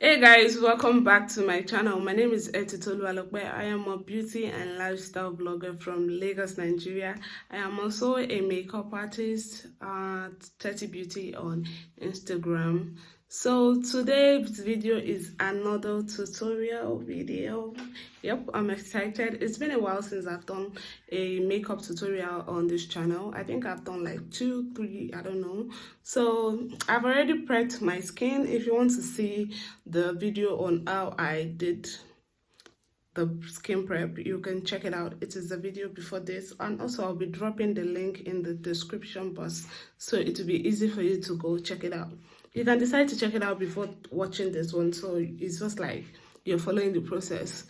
Hey guys, welcome back to my channel. My name is Etitolu Alokbe. I am a beauty and lifestyle blogger from Lagos, Nigeria. I am also a makeup artist at 30 Beauty on Instagram. So today's video is another tutorial video. Yep, I'm excited. It's been a while since I've done a makeup tutorial on this channel. I think I've done like 2, 3, I don't know. So I've already prepped my skin. If you want to see the video on how I did the skin prep, you can check it out. It is the video before this, and also I'll be dropping the link in the description box, so it will be easy for you to go check it out. You can decide to check it out before watching this one, so it's just like you're following the process.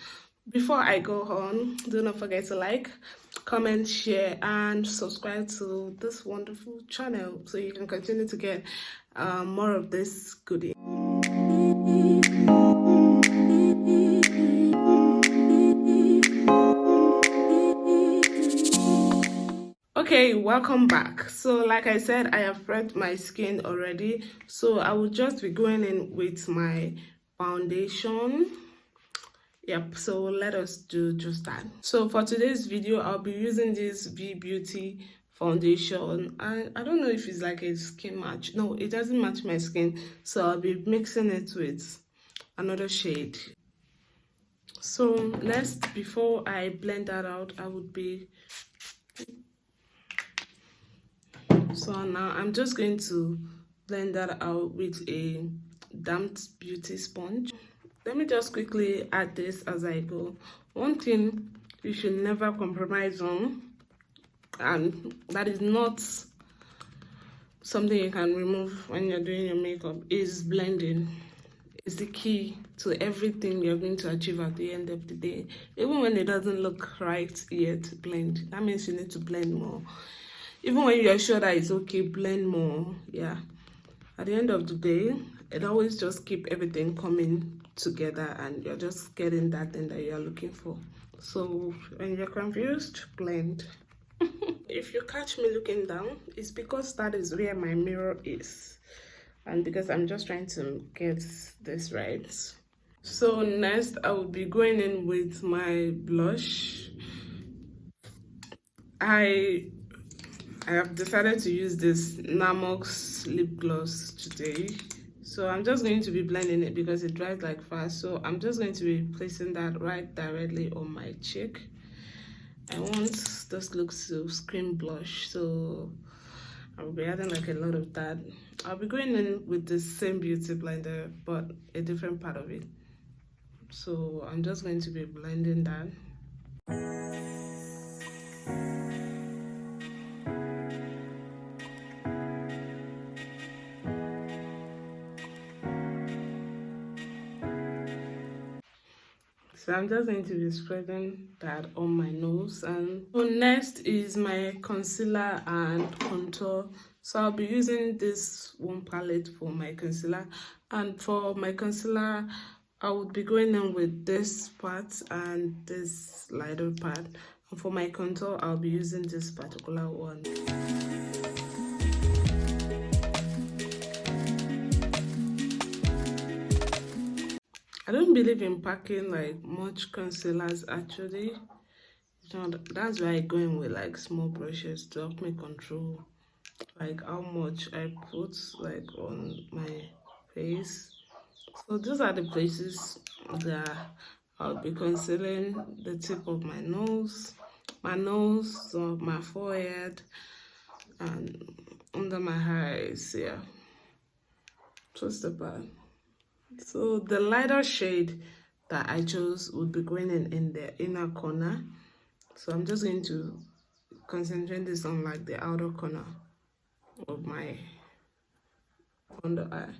Before I go on, do not forget to like, comment, share, and subscribe to this wonderful channel so you can continue to get more of this goodie. Okay, welcome back. So like I said, I have prepped my skin already, so I will just be going in with my foundation. Yep, so let us do just that. So for today's video, I'll be using this Beauty foundation, and I don't know if it's like a skin match. No, it doesn't match my skin, so I'll be mixing it with another shade. So next, before I blend that out, I would be... So now I'm just going to blend that out with a damp beauty sponge. Let me just quickly add this as I go. One thing you should never compromise on, and that is not something you can remove when you're doing your makeup, is blending. It's the key to everything you're going to achieve at the end of the day. Even when it doesn't look right yet, blend. That means you need to blend more. Even when you're sure that it's okay, blend more. Yeah, at the end of the day, it always just keep everything coming together, and you're just getting that thing that you're looking for. So when you're confused, blend. If you catch me looking down, it's because that is where my mirror is, and because I'm just trying to get this right. So next, I will be going in with my blush. I have decided to use this Namox lip gloss today. So I'm just going to be blending it because it dries like fast. So I'm just going to be placing that right directly on my cheek. I want this look to scream blush, so I'll be adding like a lot of that. I'll be going in with the same beauty blender, but a different part of it. So I'm just going to be blending that. So I'm just going to be spreading that on my nose. And so next is my concealer and contour. So I'll be using this one palette for my concealer. And for my concealer, I would be going in with this part and this lighter part. And for my contour, I'll be using this particular one. I don't believe in packing like much concealers actually. So that's why I go in with like small brushes to help me control like how much I put like on my face. So these are the places that I'll be concealing: the tip of my nose, so my forehead, and under my eyes. Yeah, just about. So the lighter shade that I chose would be going in the inner corner. So I'm just going to concentrate this on like the outer corner of my under eye.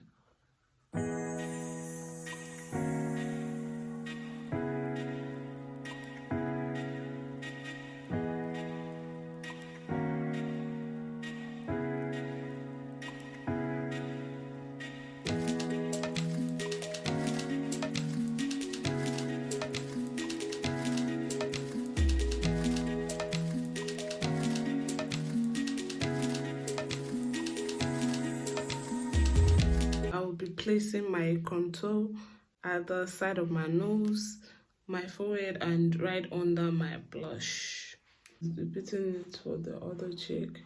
Placing my contour at the side of my nose, my forehead, and right under my blush. Repeating it for the other cheek.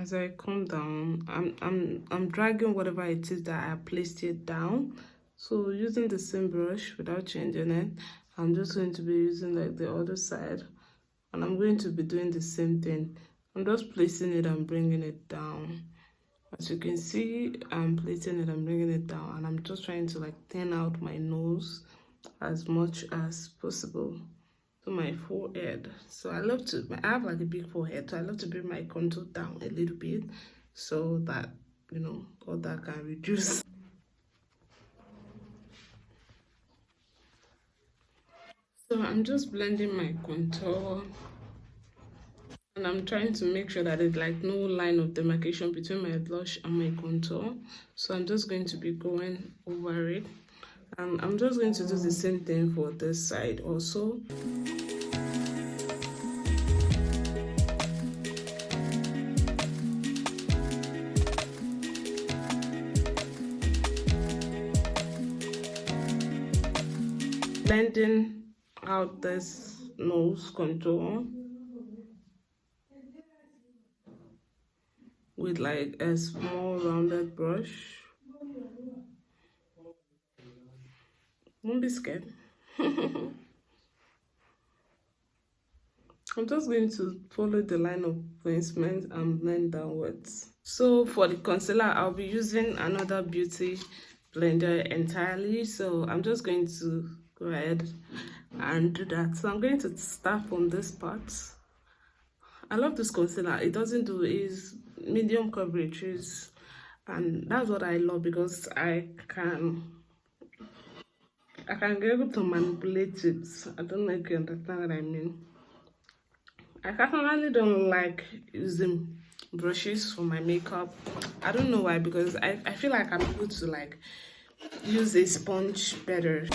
As I come down, I'm dragging whatever it is that I placed it down. So using the same brush without changing it, I'm just going to be using like the other side, and I'm going to be doing the same thing. I'm just placing it and bringing it down. As you can see, I'm placing it and bringing it down, and I'm just trying to like thin out my nose as much as possible to my forehead. So I have like a big forehead, so I love to bring my contour down a little bit so that, you know, all that can reduce. So I'm just blending my contour, and I'm trying to make sure that there's like no line of demarcation between my blush and my contour. So I'm just going to be going over it, and I'm just going to do the same thing for this side also. Blending out this nose contour with like a small rounded brush. Don't be scared. I'm just going to follow the line of placement and blend downwards. So for the concealer, I'll be using another Beauty blender entirely. So I'm just going to go ahead and do that. So I'm going to start from this part. I love this concealer. It doesn't do is medium coverages, and that's what I love because I can be able to manipulate it. I don't know if you understand what I mean. I personally don't like using brushes for my makeup. I don't know why, because I feel like I'm able to like use a sponge better.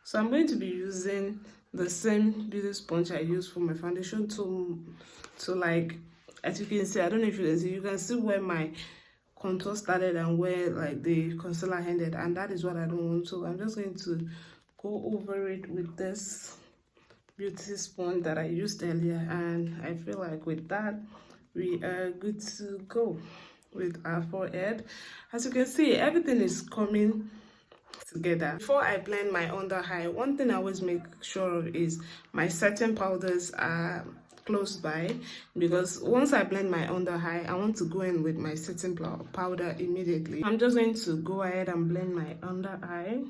So I'm going to be using the same beauty sponge I use for my foundation to like, as you can see, I don't know if you can see where my contour started and where like the concealer ended, and that is what I don't want. So I'm just going to go over it with this beauty sponge that I used earlier, and I feel like with that we are good to go with our forehead. As you can see, everything is coming together. Before I blend my under eye, one thing I always make sure of is my setting powders are close by, because once I blend my under eye, I want to go in with my setting powder immediately. I'm just going to go ahead and blend my under eye.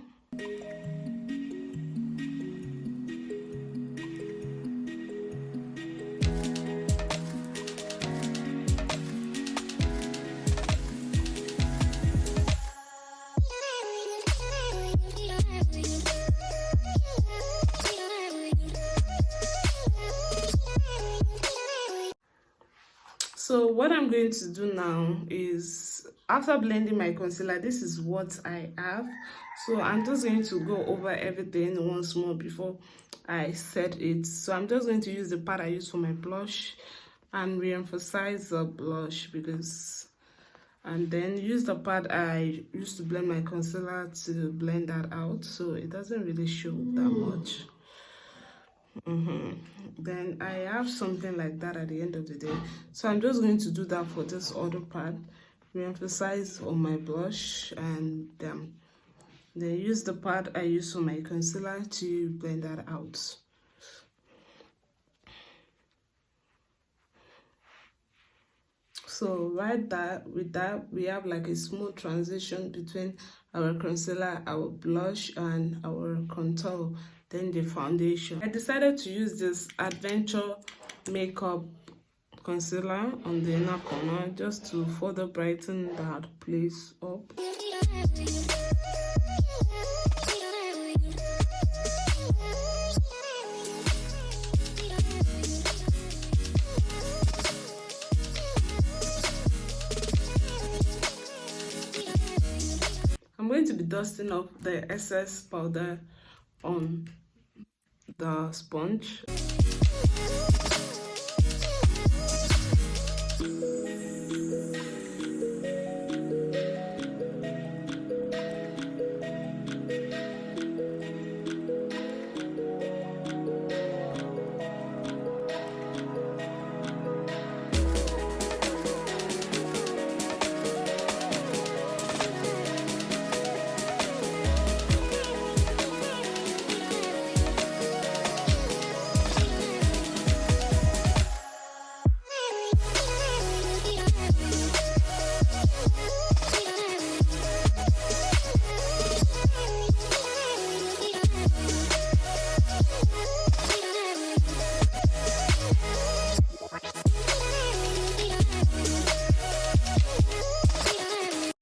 So what I'm going to do now is, after blending my concealer, this is what I have. So I'm just going to go over everything once more before I set it. So I'm just going to use the part I use for my blush and re-emphasize the blush, and then use the part I used to blend my concealer to blend that out, so it doesn't really show that much. Then I have something like that at the end of the day. So I'm just going to do that for this other part, re-emphasize on my blush, and then use the part I use for my concealer to blend that out. So with that we have like a smooth transition between our concealer, our blush, and our contour, then the foundation. I decided to use this Adventure Makeup concealer on the inner corner just to further brighten that place up. I'm going to be dusting off the excess powder on the sponge.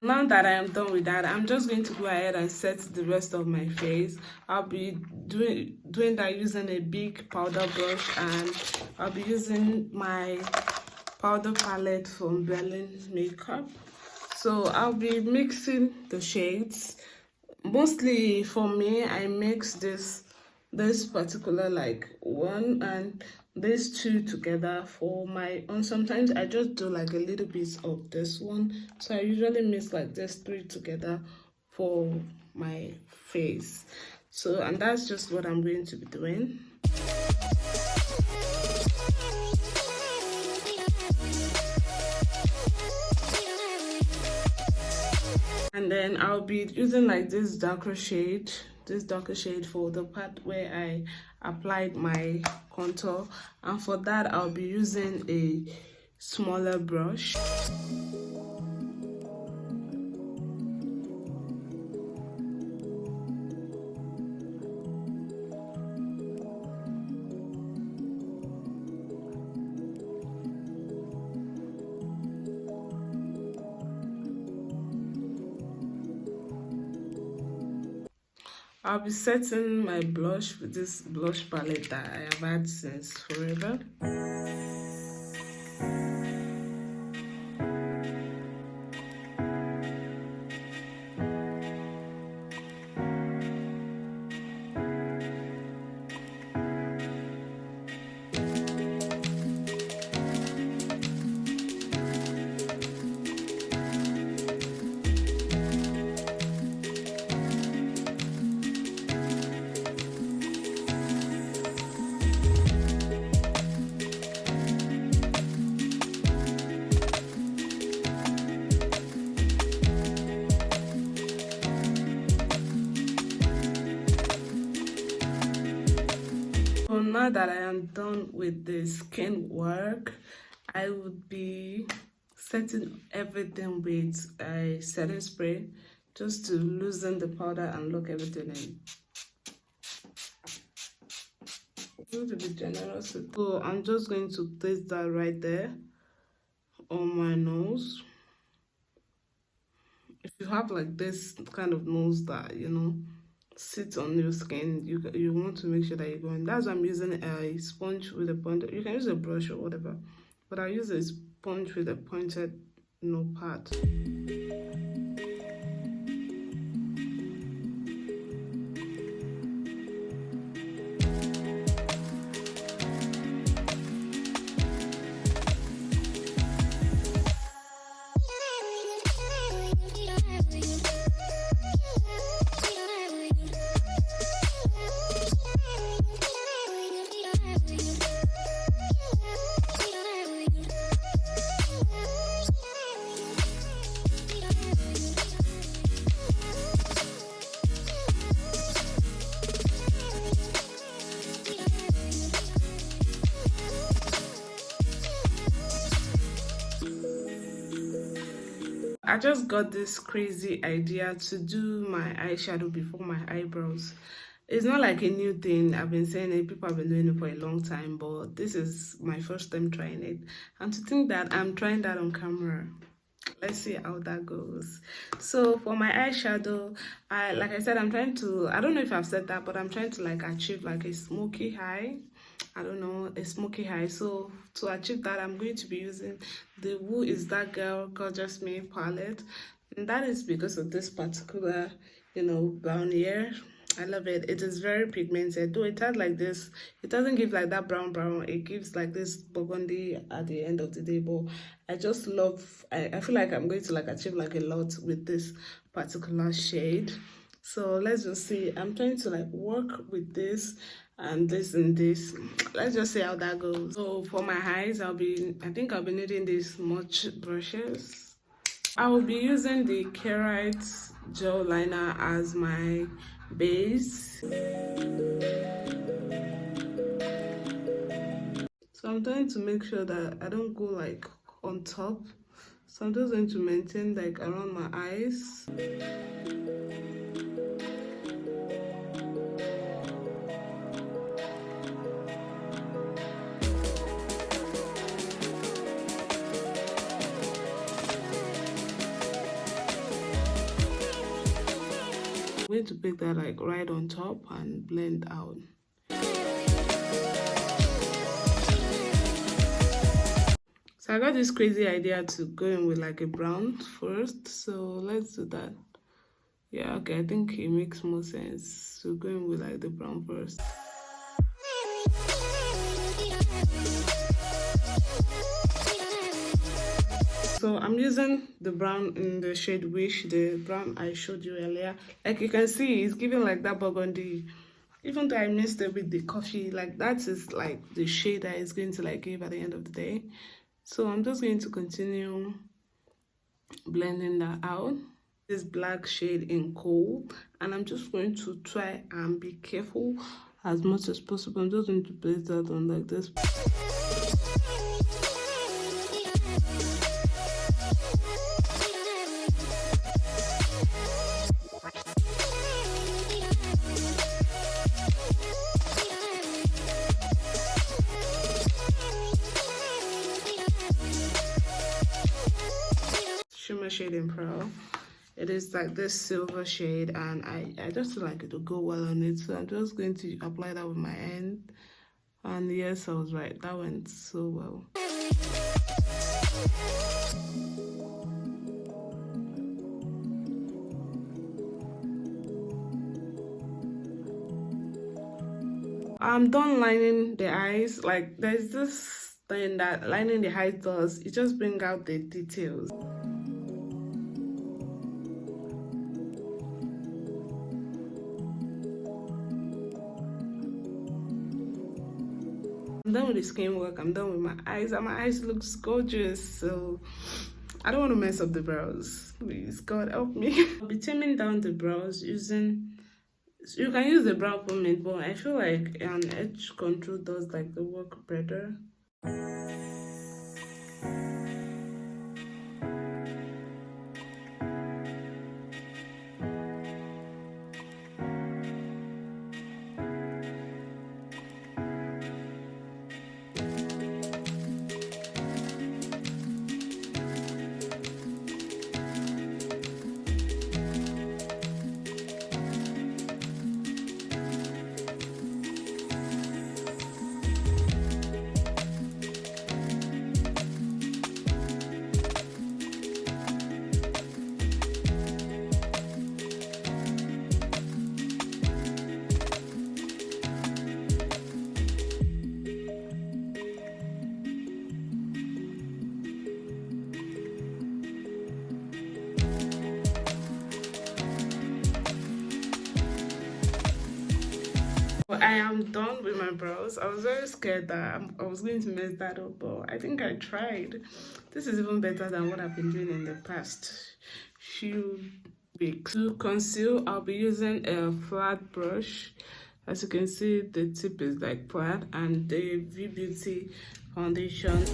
Now that I am done with that, I'm just going to go ahead and set the rest of my face. I'll be doing that using a big powder brush, and I'll be using my powder palette from Berlin Makeup. So I'll be mixing the shades. Mostly for me, I mix this particular like one and these two together for my own. Sometimes I just do like a little bit of this one, so I usually mix like this three together for my face. So, and that's just what I'm going to be doing. And then I'll be using like this darker shade for the part where I applied my contour, and for that I'll be using a smaller brush. I'll be setting my blush with this blush palette that I have had since forever. So now that I am done with the skin work, I would be setting everything with a setting spray just to loosen the powder and lock everything in. I'm going to be generous. So I'm just going to place that right there on my nose. If you have like this kind of nose that, you know, sits on your skin, you want to make sure that you're going. That's why I'm using a sponge with a pointer. You can use a brush or whatever, but I use a sponge with a pointed, you know, part. I just got this crazy idea to do my eyeshadow before my eyebrows. It's not like a new thing. I've been saying it, people have been doing it for a long time, but this is my first time trying it. And to think that I'm trying that on camera, let's see how that goes. So for my eyeshadow, like I said, I'm trying to, I don't know if I've said that, but I'm trying to like achieve like a smoky eye. I don't know, a smoky eye. So to achieve that, I'm going to be using the Who Is That Girl Gorgeous Me palette, and that is because of this particular brown hair. I love it. It is very pigmented, though it has like this, it doesn't give like that brown, it gives like this burgundy at the end of the day. But I just love, I feel like I'm going to like achieve like a lot with this particular shade. So let's just see. I'm trying to like work with this and this and this. Let's just see how that goes. So for my eyes, I think I'll be needing these much brushes. I will be using the Kaale gel liner as my base. So I'm trying to make sure that I don't go like on top. So I'm just going to maintain like around my eyes. I'm going to pick that like right on top and blend out. So I got this crazy idea to go in with like a brown first, so let's do that. Yeah, okay, I think it makes more sense to go in with like the brown first. So I'm using the brown in the shade Wish, the brown I showed you earlier. Like you can see, it's giving like that burgundy. Even though I mixed it with the coffee, like that is like the shade that is going to like give at the end of the day. So I'm just going to continue blending that out. This black shade in Kaale, and I'm just going to try and be careful as much as possible. I'm just going to place that on like this. Shimmer shade in Pearl. It is like this silver shade, and I just feel like it will go well on it, so I'm just going to apply that with my hand. And yes, I was right, that went so well. I'm done lining the eyes. Like there's this thing that lining the eyes does, it just brings out the details. I'm done with the skin work, I'm done with my eyes, and my eyes looks gorgeous, so I don't want to mess up the brows. Please, God help me. I'll be trimming down the brows using, you can use the brow pomade, but I feel like an edge control does like the work better. I am done with my brows. I was very scared that I was going to mess that up, but I think I tried. This is even better than what I've been doing in the past few weeks. To conceal, I'll be using a flat brush. As you can see, the tip is like flat, and the Beauty foundation.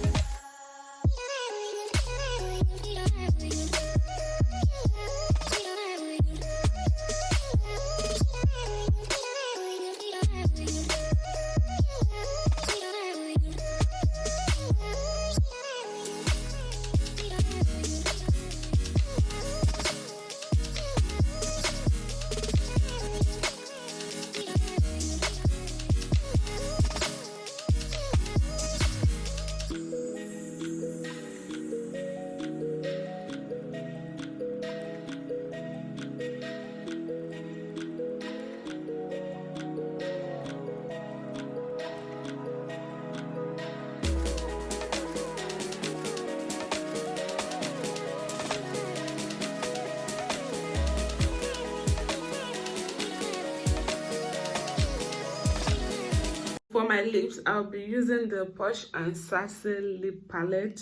For my lips, I'll be using the Posh and Sassy lip palette,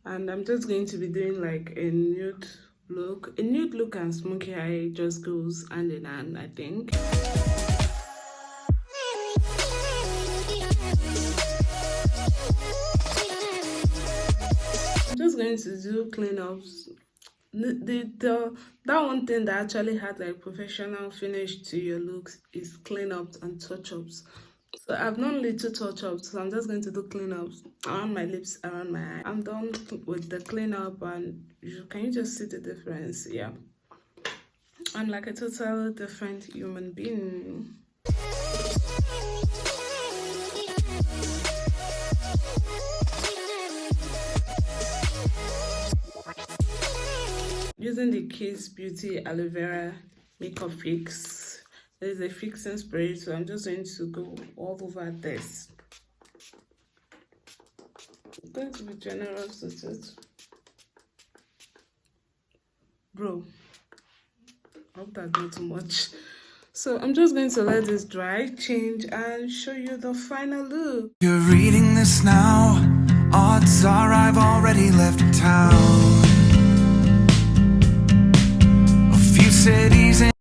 and I'm just going to be doing like a nude look. A nude look and smoky eye just goes hand in hand, I think. I'm just going to do cleanups. That one thing that actually had like professional finish to your looks is cleanups and touch-ups. So I've done little touch-ups, so I'm just going to do cleanups around my lips, around my eye. I'm done with the cleanup, and can you just see the difference? Yeah, I'm like a totally different human being. Using the Kiss Beauty Aloe Vera Makeup Fix. There's a fixing spray, so I'm just going to go all over this. I'm going to be generous with it. Bro, I hope that's not too much. So I'm just going to let this dry, change, and show you the final look. You're reading this now. Odds are I've already left town. A few cities